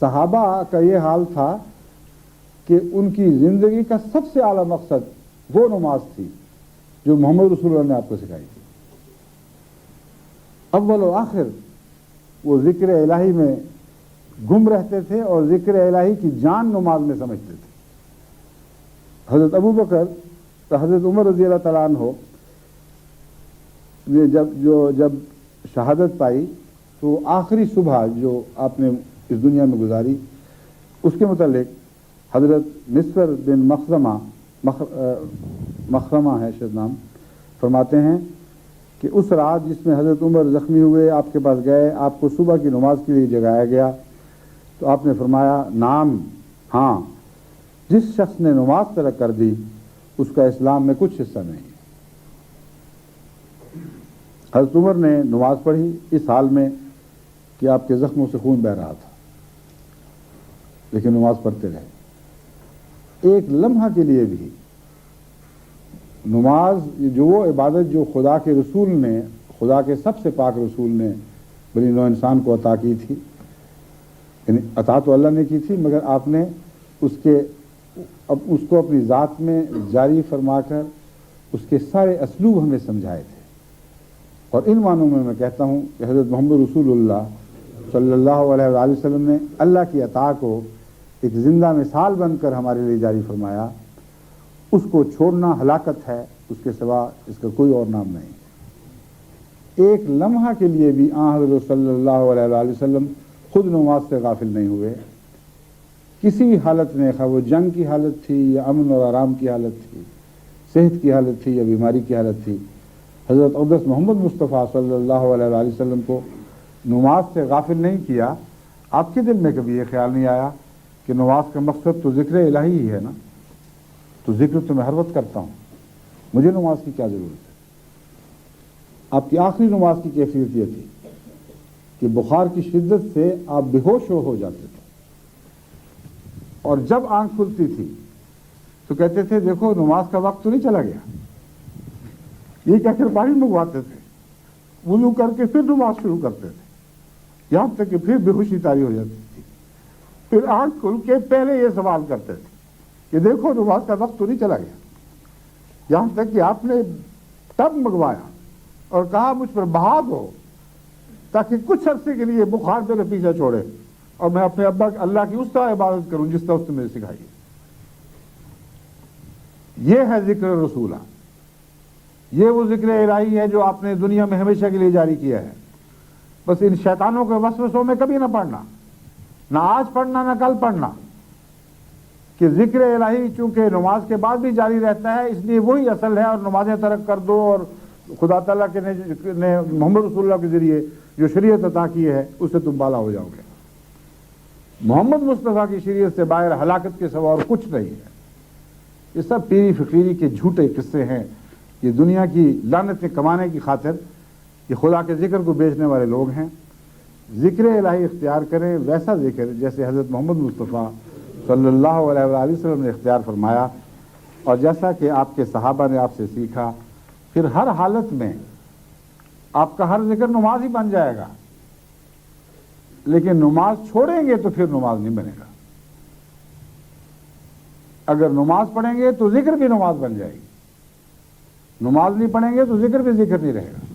صحابہ کا یہ حال تھا کہ ان کی زندگی کا سب سے اعلیٰ مقصد وہ نماز تھی جو محمد رسول اللہ نے آپ کو سکھائی تھی۔ اول و آخر وہ ذکر الہی میں گم رہتے تھے اور ذکر الہی کی جان نماز میں سمجھتے تھے۔ حضرت ابو بکر تو حضرت عمر رضی اللہ تعالیٰ عنہ نے جب شہادت پائی تو آخری صبح جو آپ نے اس دنیا میں گزاری، اس کے متعلق حضرت مسور بن مخرمہ ہے شاید نام، فرماتے ہیں کہ اس رات جس میں حضرت عمر زخمی ہوئے، آپ کے پاس گئے، آپ کو صبح کی نماز کے لیے جگایا گیا، تو آپ نے فرمایا نام، ہاں، جس شخص نے نماز ترک کر دی اس کا اسلام میں کچھ حصہ نہیں۔ حضرت عمر نے نماز پڑھی اس حال میں کہ آپ کے زخموں سے خون بہہ رہا تھا، لیکن نماز پڑھتے رہے۔ ایک لمحہ کے لیے بھی نماز جو وہ عبادت جو خدا کے رسول نے، خدا کے سب سے پاک رسول نے بنی نوع انسان کو عطا کی تھی، یعنی عطا تو اللہ نے کی تھی مگر آپ نے اس کو اپنی ذات میں جاری فرما کر اس کے سارے اسلوب ہمیں سمجھائے تھے۔ اور ان معنوں میں کہتا ہوں کہ حضرت محمد رسول اللہ صلی اللہ علیہ وآلہ وسلم نے اللہ کی عطا کو ایک زندہ مثال بن کر ہمارے لیے جاری فرمایا۔ اس کو چھوڑنا ہلاکت ہے، اس کے سوا اس کا کوئی اور نام نہیں۔ ایک لمحہ کے لیے بھی آن حضرت صلی اللہ علیہ وآلہ وسلم خود نماز سے غافل نہیں ہوئے، کسی بھی حالت میں، خواہ وہ جنگ کی حالت تھی یا امن اور آرام کی حالت تھی، صحت کی حالت تھی یا بیماری کی حالت تھی، حضرت اقدس محمد مصطفیٰ صلی اللہ علیہ وآلہ وسلم کو نماز سے غافل نہیں کیا۔ آپ کے دل میں کبھی یہ خیال نہیں آیا کہ نماز کا مقصد تو ذکر الہی ہی ہے نا، تو ذکر تو میں ہر وقت کرتا ہوں، مجھے نماز کی کیا ضرورت ہے؟ آپ کی آخری نماز کی کیفیت یہ تھی کہ بخار کی شدت سے آپ بے ہوش ہو جاتے تھے، اور جب آنکھ کھلتی تھی تو کہتے تھے دیکھو نماز کا وقت تو نہیں چلا گیا، یہ کہہ کر پانی منگواتے تھے، وضو کر کے پھر نماز شروع کرتے تھے، یہاں تک کہ پھر بے ہوشی طاری ہو جاتی تھی، پھر آنکھ کھل کے پہلے یہ سوال کرتے تھے کہ دیکھو نماز کا وقت تو نہیں چلا گیا، یہاں تک کہ آپ نے تب منگوایا اور کہا مجھ پر بہا دو تاکہ کچھ عرصے کے لیے بخار میرے پیچھے چھوڑے اور میں اپنے ابا اللہ کی اس طرح عبادت کروں جس طرح اس نے مجھے سکھائی۔ یہ ہے ذکر رسولہ، یہ وہ ذکر الہی ہے جو آپ نے دنیا میں ہمیشہ کے لیے جاری کیا ہے۔ بس ان شیطانوں کے وسوسوں میں کبھی نہ پڑنا، نہ آج پڑھنا نہ کل پڑھنا، کہ ذکر الہی چونکہ نماز کے بعد بھی جاری رہتا ہے اس لیے وہی اصل ہے، اور نمازیں ترک کر دو اور خدا تعالیٰ کے نے محمد رسول اللہ کے ذریعے جو شریعت عطا کی ہے اس سے تم بالا ہو جاؤ گے۔ محمد مصطفیٰ کی شریعت سے باہر ہلاکت کے سوا اور کچھ نہیں ہے۔ یہ سب پیری فقیری کے جھوٹے قصے ہیں، یہ دنیا کی لعنتیں کمانے کی خاطر یہ خدا کے ذکر کو بیچنے والے لوگ ہیں۔ ذکر الہی اختیار کریں، ویسا ذکر جیسے حضرت محمد مصطفیٰ صلی اللہ علیہ وآلہ وسلم نے اختیار فرمایا، اور جیسا کہ آپ کے صحابہ نے آپ سے سیکھا، پھر ہر حالت میں آپ کا ہر ذکر نماز ہی بن جائے گا۔ لیکن نماز چھوڑیں گے تو پھر نماز نہیں بنے گا، اگر نماز پڑھیں گے تو ذکر بھی نماز بن جائے گی، نماز نہیں پڑھیں گے تو ذکر بھی ذکر نہیں رہے گا۔